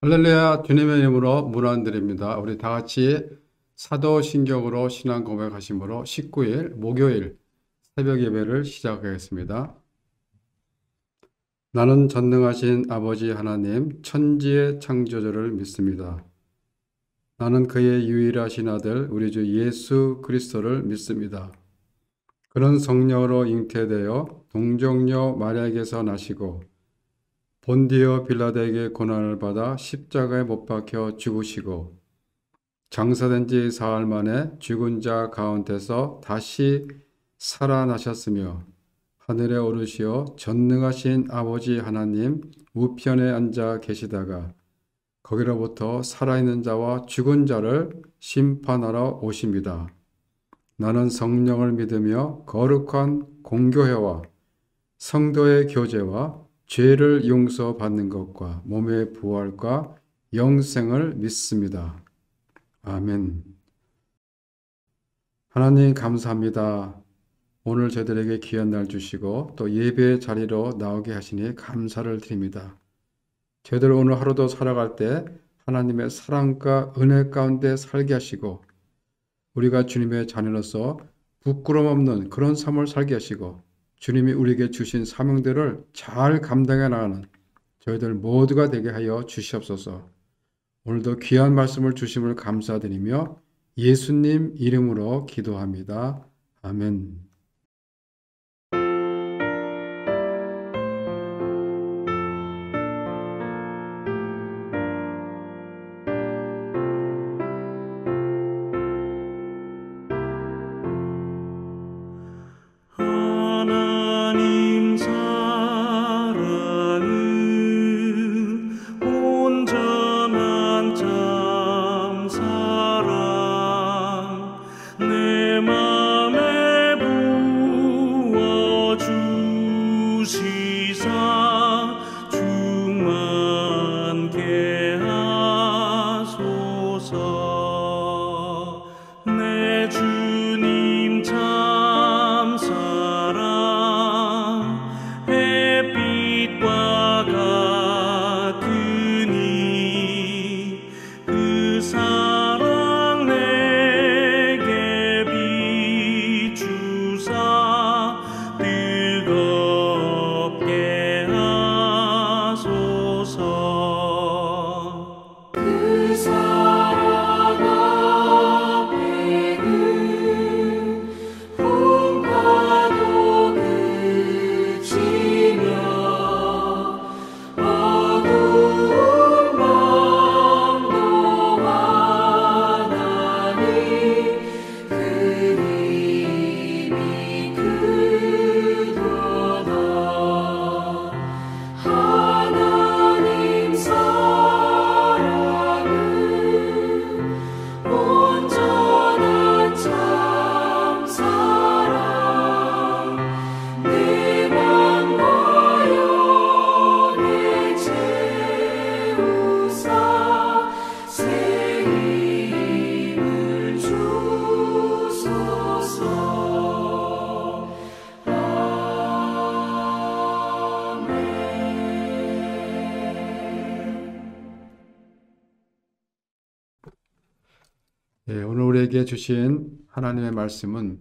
할렐루야, 주님의 이름으로 문안드립니다. 우리 다 같이 사도신경으로 신앙 고백하심으로 19일 목요일 새벽 예배를 시작하겠습니다. 나는 전능하신 아버지 하나님 천지의 창조주를 믿습니다. 나는 그의 유일하신 아들 우리 주 예수 그리스도를 믿습니다. 그는 성령으로 잉태되어 동정녀 마리아에게서 나시고 본디오 빌라도에게 고난을 받아 십자가에 못 박혀 죽으시고 장사된 지 사흘 만에 죽은 자 가운데서 다시 살아나셨으며 하늘에 오르시어 전능하신 아버지 하나님 우편에 앉아 계시다가 거기로부터 살아있는 자와 죽은 자를 심판하러 오십니다. 나는 성령을 믿으며 거룩한 공교회와 성도의 교제와 죄를 용서받는 것과 몸의 부활과 영생을 믿습니다. 아멘. 하나님 감사합니다. 오늘 저희들에게 귀한 날 주시고 또 예배의 자리로 나오게 하시니 감사를 드립니다. 저희들 오늘 하루도 살아갈 때 하나님의 사랑과 은혜 가운데 살게 하시고 우리가 주님의 자녀로서 부끄럼 없는 그런 삶을 살게 하시고 주님이 우리에게 주신 사명들을 잘 감당해 나가는 저희들 모두가 되게 하여 주시옵소서. 오늘도 귀한 말씀을 주심을 감사드리며 예수님 이름으로 기도합니다. 아멘. 하나님 사랑은 온전한 참 사랑 내 맘에 부어주시사 충만케 하소서. 내 주님 참 사랑 햇빛과 같으니 그 사랑 내게 비추사 뜨겁게 하소서. 그 사랑 앞에는 풍파도 그치며 어두운 밤도 환하니 그 힘이 크도다. 하나님 사랑은 온전한 참 사랑 내 맘과 영에 채우사 새 힘을 주소서. 아멘. 오늘 우리에게 주신 하나님의 말씀은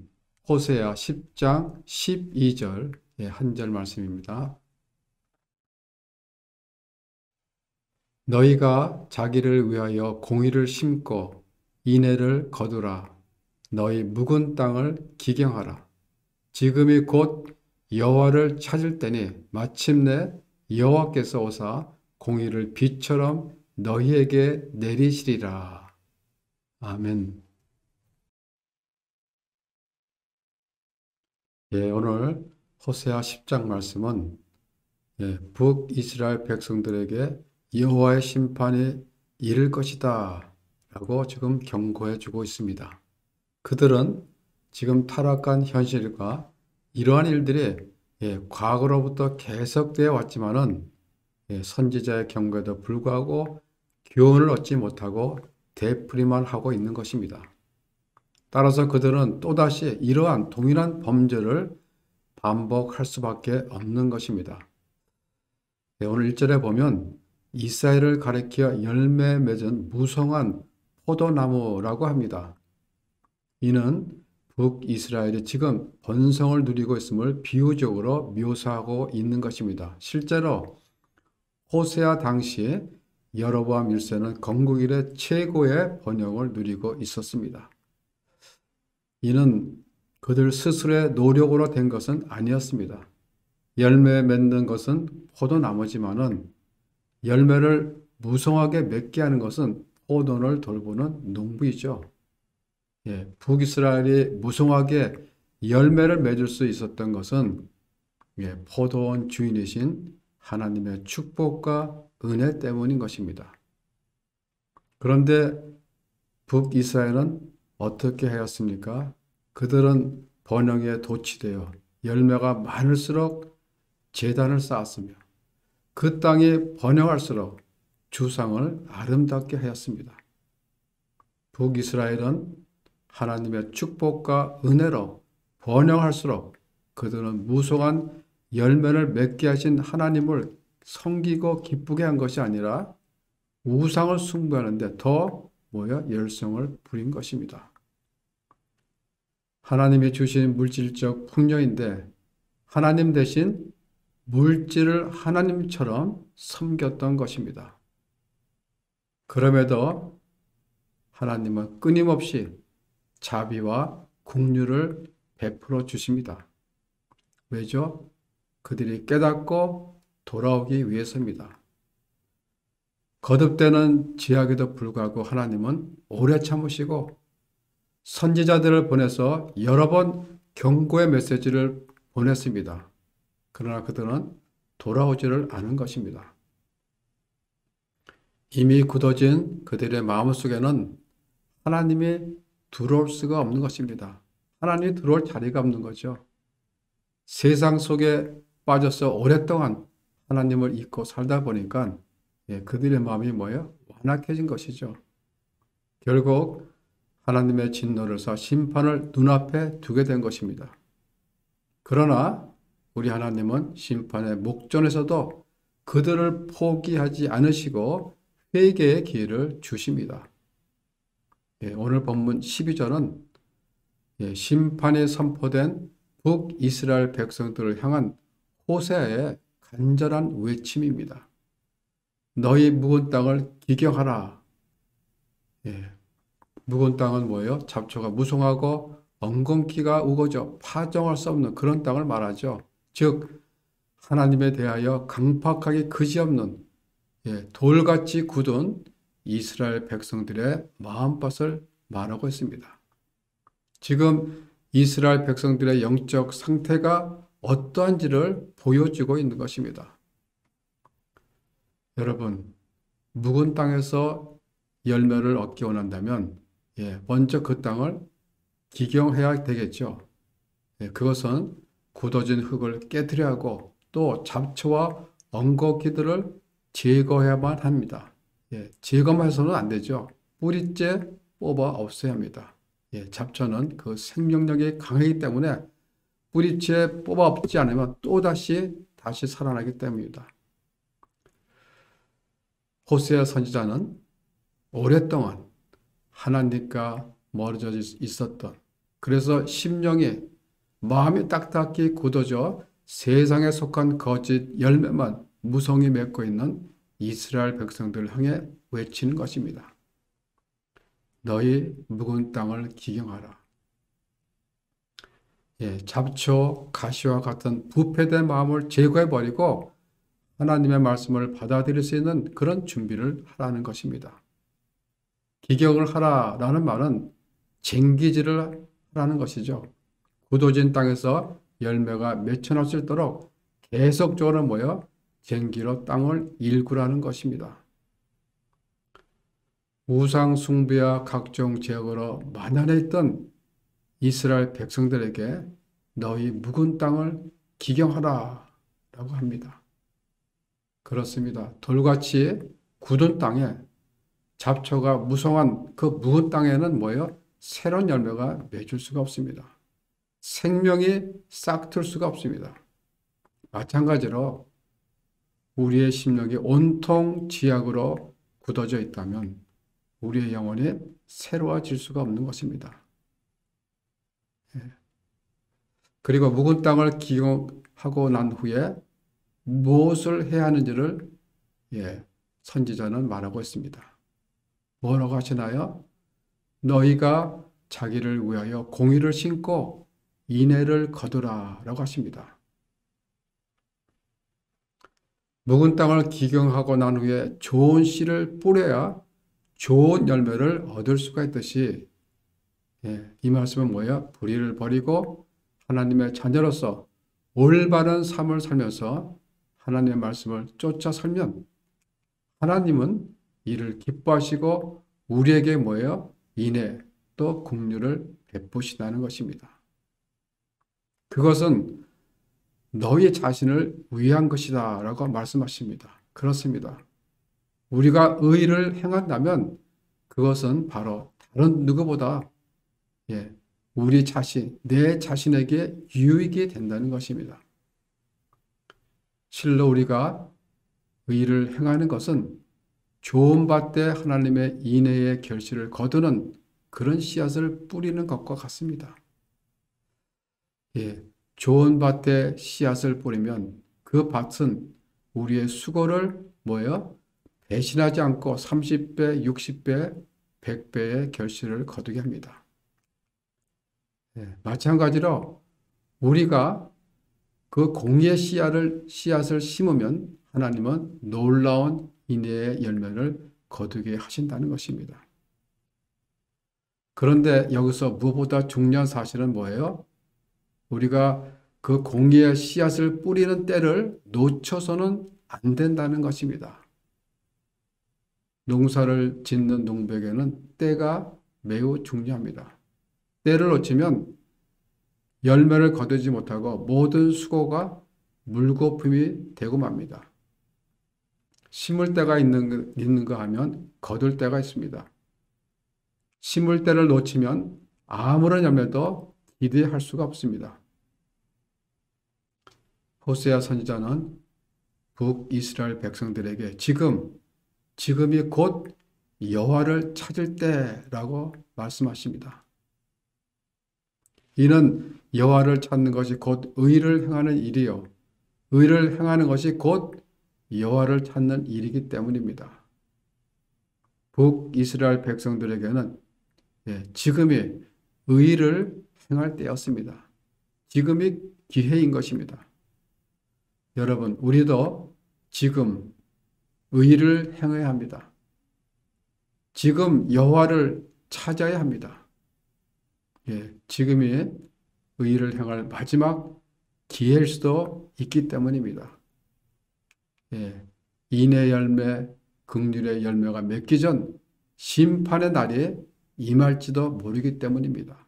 호세아 10장 12절 한 절 말씀입니다. 너희가 자기를 위하여 공의를 심고 인애를 거두라. 너희 묵은 땅을 기경하라. 지금이 곧 여호와를 찾을 때니 마침내 여호와께서 오사 공의를 비처럼 너희에게 내리시리라. 아멘. 오늘 호세아 10장 말씀은 북이스라엘 백성들에게 여호와의 심판이 이를 것이다 라고 지금 경고해 주고 있습니다. 그들은 지금 타락한 현실과 이러한 일들이 과거로부터 계속되어 왔지만은 선지자의 경고에도 불구하고 교훈을 얻지 못하고 되풀이만 하고 있는 것입니다. 따라서 그들은 또다시 이러한 동일한 범죄를 반복할 수밖에 없는 것입니다. 오늘 1절에 보면 이스라엘을 가리켜 열매 맺은 무성한 포도나무라고 합니다. 이는 북이스라엘이 지금 번성을 누리고 있음을 비유적으로 묘사하고 있는 것입니다. 실제로 호세아 당시 여로보암 1세는 건국 이래 최고의 번영을 누리고 있었습니다. 이는 그들 스스로의 노력으로 된 것은 아니었습니다. 열매 맺는 것은 포도나무지만은 열매를 무성하게 맺게 하는 것은 포도를 돌보는 농부이죠. 북이스라엘이 무성하게 열매를 맺을 수 있었던 것은 포도원 주인이신 하나님의 축복과 은혜 때문인 것입니다. 그런데 북이스라엘은 어떻게 하였습니까? 그들은 번영에 도취되어 열매가 많을수록 제단을 쌓았으며 그 땅이 번영할수록 주상을 아름답게 하였습니다. 북이스라엘은 하나님의 축복과 은혜로 번영할수록 그들은 무성한 열매를 맺게 하신 하나님을 섬기고 기쁘게 한 것이 아니라 우상을 숭배하는데 더 열성을 부린 것입니다. 하나님이 주신 물질적 풍요인데 하나님 대신 물질을 하나님처럼 섬겼던 것입니다. 그럼에도 하나님은 끊임없이 자비와 긍휼을 베풀어 주십니다. 왜죠? 그들이 깨닫고 돌아오기 위해서입니다. 거듭되는 지약에도 불구하고 하나님은 오래 참으시고 선지자들을 보내서 여러 번 경고의 메시지를 보냈습니다. 그러나 그들은 돌아오지를 않은 것입니다. 이미 굳어진 그들의 마음속에는 하나님이 들어올 수가 없는 것입니다. 하나님이 들어올 자리가 없는 거죠. 세상 속에 빠져서 오랫동안 하나님을 잊고 살다 보니까 그들의 마음이 완악해진 것이죠. 결국 하나님의 진노를 사 심판을 눈앞에 두게 된 것입니다. 그러나 우리 하나님은 심판의 목전에서도 그들을 포기하지 않으시고 회개의 기회를 주십니다. 오늘 본문 12절은 심판이 선포된 북이스라엘 백성들을 향한 호세아의 간절한 외침입니다. 너희 묵은 땅을 기경하라. 묵은 땅은 뭐예요? 잡초가 무성하고 엉겅퀴가 우거져 파종할 수 없는 그런 땅을 말하죠. 즉 하나님에 대하여 강팍하게 그지없는 돌같이 굳은 이스라엘 백성들의 마음밭을 말하고 있습니다. 지금 이스라엘 백성들의 영적 상태가 어떠한지를 보여주고 있는 것입니다. 여러분, 묵은 땅에서 열매를 얻기 원한다면 먼저 그 땅을 기경해야 되겠죠. 그것은 굳어진 흙을 깨뜨려야 하고 또 잡초와 엉겅퀴들을 제거해야만 합니다. 제거만 해서는 안 되죠. 뿌리째 뽑아 없애야 합니다. 잡초는 그 생명력이 강하기 때문에 뿌리째 뽑아 없지 않으면 다시 살아나기 때문입니다. 호세아 선지자는 오랫동안 하나님과 멀어져 있었던, 그래서 심령이 마음이 딱딱히 굳어져 세상에 속한 거짓 열매만 무성히 맺고 있는 이스라엘 백성들을 향해 외치는 것입니다. 너희 묵은 땅을 기경하라. 잡초, 가시와 같은 부패된 마음을 제거해버리고 하나님의 말씀을 받아들일 수 있는 그런 준비를 하라는 것입니다. 기경을 하라라는 말은 쟁기질을 하라는 것이죠. 굳어진 땅에서 열매가 맺혀날 수 있도록 계속적으로 쟁기로 땅을 일구라는 것입니다. 우상 숭배와 각종 죄악으로 만연해 있던 이스라엘 백성들에게 너희 묵은 땅을 기경하라 라고 합니다. 그렇습니다. 돌같이 굳은 땅에 잡초가 무성한 그 묵은 땅에는 새로운 열매가 맺을 수가 없습니다. 생명이 싹틀 수가 없습니다. 마찬가지로 우리의 심령이 온통 지약으로 굳어져 있다면 우리의 영혼이 새로워질 수가 없는 것입니다. 그리고 묵은 땅을 기경하고 난 후에 무엇을 해야 하는지를 선지자는 말하고 있습니다. 뭐라고 하시나요? 너희가 자기를 위하여 공의를 심고 인애를 거두라 라고 하십니다. 묵은 땅을 기경하고 난 후에 좋은 씨를 뿌려야 좋은 열매를 얻을 수가 있듯이 이 말씀은 뭐예요? 불의를 버리고 하나님의 자녀로서 올바른 삶을 살면서 하나님의 말씀을 쫓아 살면 하나님은 이를 기뻐하시고 우리에게 뭐예요? 인애 또 긍휼을 베푸시다는 것입니다. 그것은 너희 자신을 위한 것이다 라고 말씀하십니다. 그렇습니다. 우리가 의를 행한다면 그것은 바로 다른 누구보다 우리 자신, 내 자신에게 유익이 된다는 것입니다. 실로 우리가 의를 행하는 것은 좋은 밭에 하나님의 인애의 결실을 거두는 그런 씨앗을 뿌리는 것과 같습니다. 좋은 밭에 씨앗을 뿌리면 그 밭은 우리의 수고를 배신하지 않고 30배, 60배, 100배의 결실을 거두게 합니다. 마찬가지로 우리가 그 공의의 씨앗을 심으면 하나님은 놀라운 인애의 열매를 거두게 하신다는 것입니다. 그런데 여기서 무엇보다 중요한 사실은 뭐예요? 우리가 그 공의의 씨앗을 뿌리는 때를 놓쳐서는 안 된다는 것입니다. 농사를 짓는 농부에게는 때가 매우 중요합니다. 때를 놓치면 열매를 거두지 못하고 모든 수고가 물거품이 되고 맙니다. 심을 때가 있는가 하면 거둘 때가 있습니다. 심을 때를 놓치면 아무런 열매도 기대할 수가 없습니다. 호세아 선지자는 북이스라엘 백성들에게 지금이 곧 여호와를 찾을 때라고 말씀하십니다. 이는 여호와를 찾는 것이 곧 의를 행하는 일이요 의를 행하는 것이 곧 여호와를 찾는 일이기 때문입니다. 북이스라엘 백성들에게는 지금이 의를 행할 때였습니다. 지금이 기회인 것입니다. 여러분, 우리도 지금 의를 행해야 합니다. 지금 여호와를 찾아야 합니다. 지금이 의를 행할 마지막 기회일 수도 있기 때문입니다. 인의 열매, 긍휼의 열매가 맺기 전 심판의 날이 임할지도 모르기 때문입니다.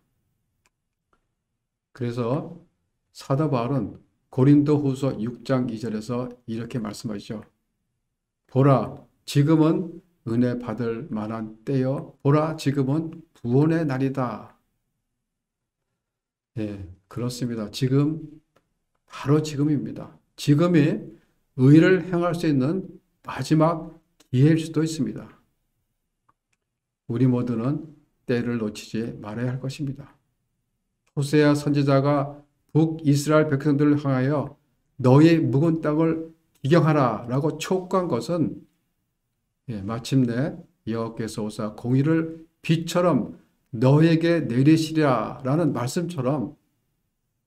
그래서 사도 바울은 고린도후서 6장 2절에서 이렇게 말씀하시죠. 보라, 지금은 은혜 받을 만한 때요. 보라, 지금은 구원의 날이다. 그렇습니다. 바로 지금입니다. 지금이 의를 행할 수 있는 마지막 기회일 수도 있습니다. 우리 모두는 때를 놓치지 말아야 할 것입니다. 호세아 선지자가 북이스라엘 백성들을 향하여 너희 묵은 땅을 기경하라 라고 촉구한 것은 마침내 여호와께서 오사 공의를 비처럼 너에게 내리시리라 라는 말씀처럼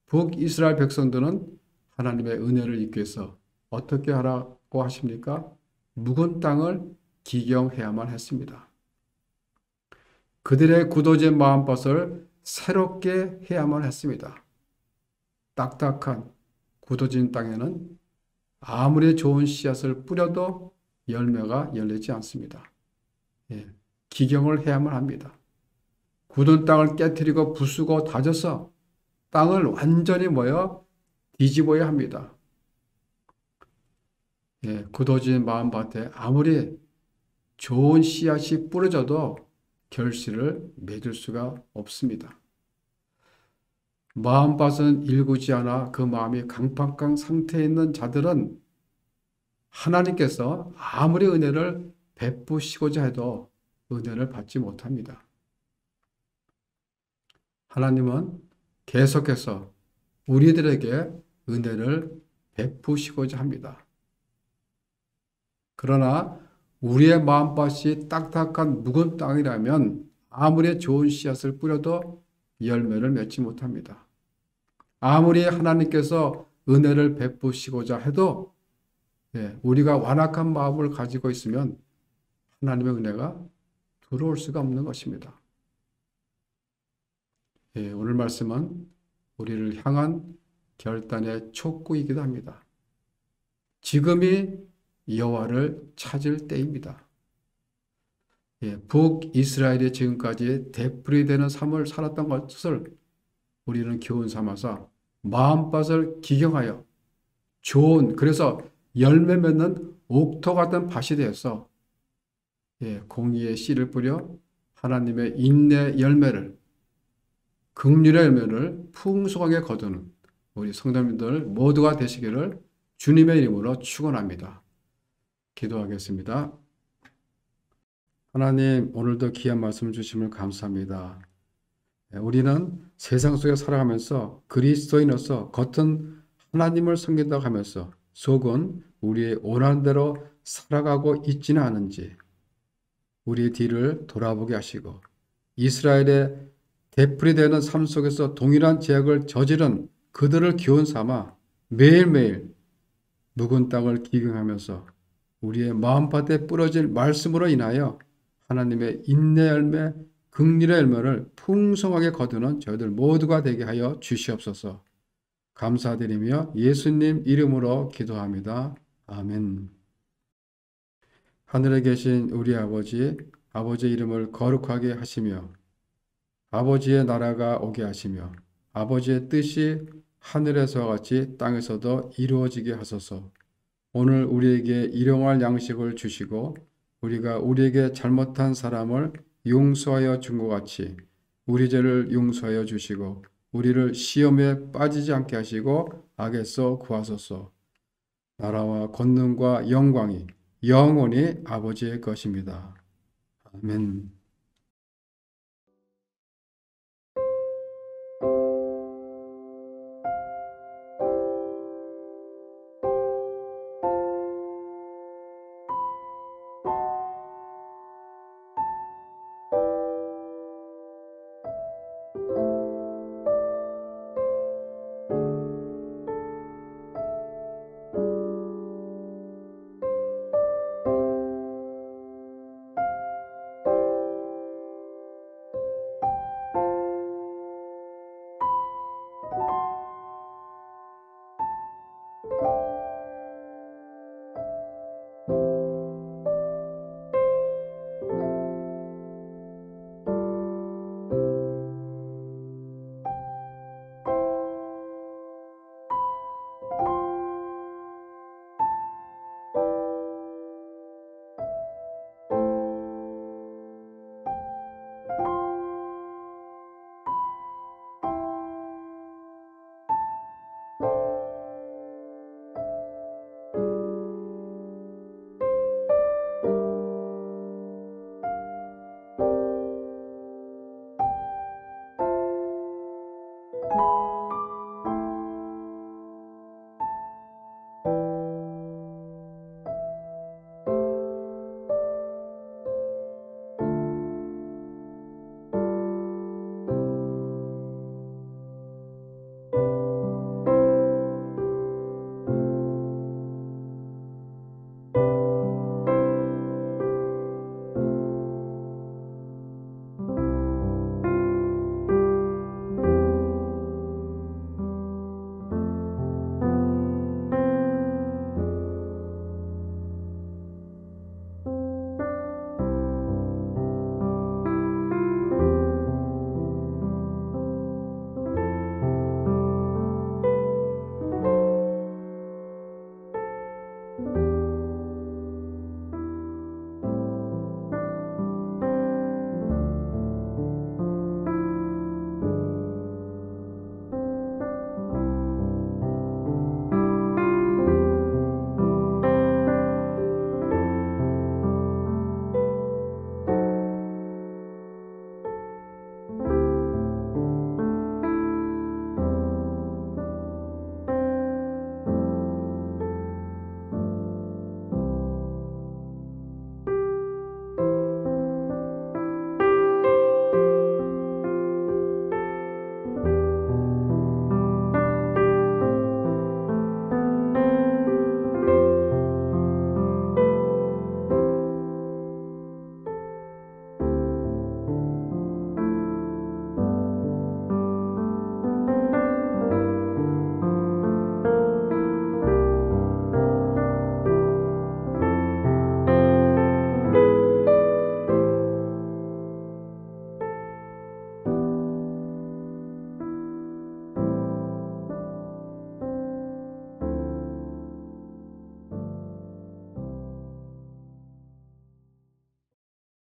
북이스라엘 백성들은 하나님의 은혜를 입기 위해서 어떻게 하라고 하십니까? 묵은 땅을 기경해야만 했습니다. 그들의 굳어진 마음밭을 새롭게 해야만 했습니다. 딱딱한 굳어진 땅에는 아무리 좋은 씨앗을 뿌려도 열매가 열리지 않습니다. 기경을 해야만 합니다. 굳은 땅을 깨트리고 부수고 다져서 땅을 완전히 뒤집어야 합니다. 굳어진 마음밭에 아무리 좋은 씨앗이 뿌려져도 결실을 맺을 수가 없습니다. 마음밭은 일구지 않아 그 마음이 강팍한 상태에 있는 자들은 하나님께서 아무리 은혜를 베푸시고자 해도 은혜를 받지 못합니다. 하나님은 계속해서 우리들에게 은혜를 베푸시고자 합니다. 그러나 우리의 마음밭이 딱딱한 묵은 땅이라면 아무리 좋은 씨앗을 뿌려도 열매를 맺지 못합니다. 아무리 하나님께서 은혜를 베푸시고자 해도 우리가 완악한 마음을 가지고 있으면 하나님의 은혜가 들어올 수가 없는 것입니다. 오늘 말씀은 우리를 향한 결단의 촉구이기도 합니다. 지금이 여호와를 찾을 때입니다. 북이스라엘이 지금까지 되풀이 되는 삶을 살았던 것을 우리는 교훈 삼아서 마음밭을 기경하여 좋은, 그래서 열매 맺는 옥토 같은 밭이 되어서 공의의 씨를 뿌려 하나님의 인내 열매를, 긍휼의 열매를 풍성하게 거두는 우리 성도님들 모두가 되시기를 주님의 이름으로 축원합니다. 기도하겠습니다. 하나님, 오늘도 귀한 말씀 주심을 감사합니다. 우리는 세상 속에 살아가면서 그리스도인으로서 겉은 하나님을 섬긴다고 하면서 속은 우리의 원하는 대로 살아가고 있지는 않은지 우리의 뒤를 돌아보게 하시고 이스라엘의 되풀이되는 삶 속에서 동일한 죄악을 저지른 그들을 교훈 삼아 매일매일 묵은 땅을 기경하면서 우리의 마음밭에 뿌려질 말씀으로 인하여 하나님의 인내 열매, 긍휼의 열매를 풍성하게 거두는 저희들 모두가 되게 하여 주시옵소서. 감사드리며 예수님 이름으로 기도합니다. 아멘. 하늘에 계신 우리 아버지, 아버지의 이름을 거룩하게 하시며 아버지의 나라가 오게 하시며 아버지의 뜻이 하늘에서와 같이 땅에서도 이루어지게 하소서. 오늘 우리에게 일용할 양식을 주시고 우리가 우리에게 잘못한 사람을 용서하여 준 것 같이 우리 죄를 용서하여 주시고 우리를 시험에 빠지지 않게 하시고 악에서 구하소서. 나라와 권능과 영광이 영원히 아버지의 것입니다. 아멘.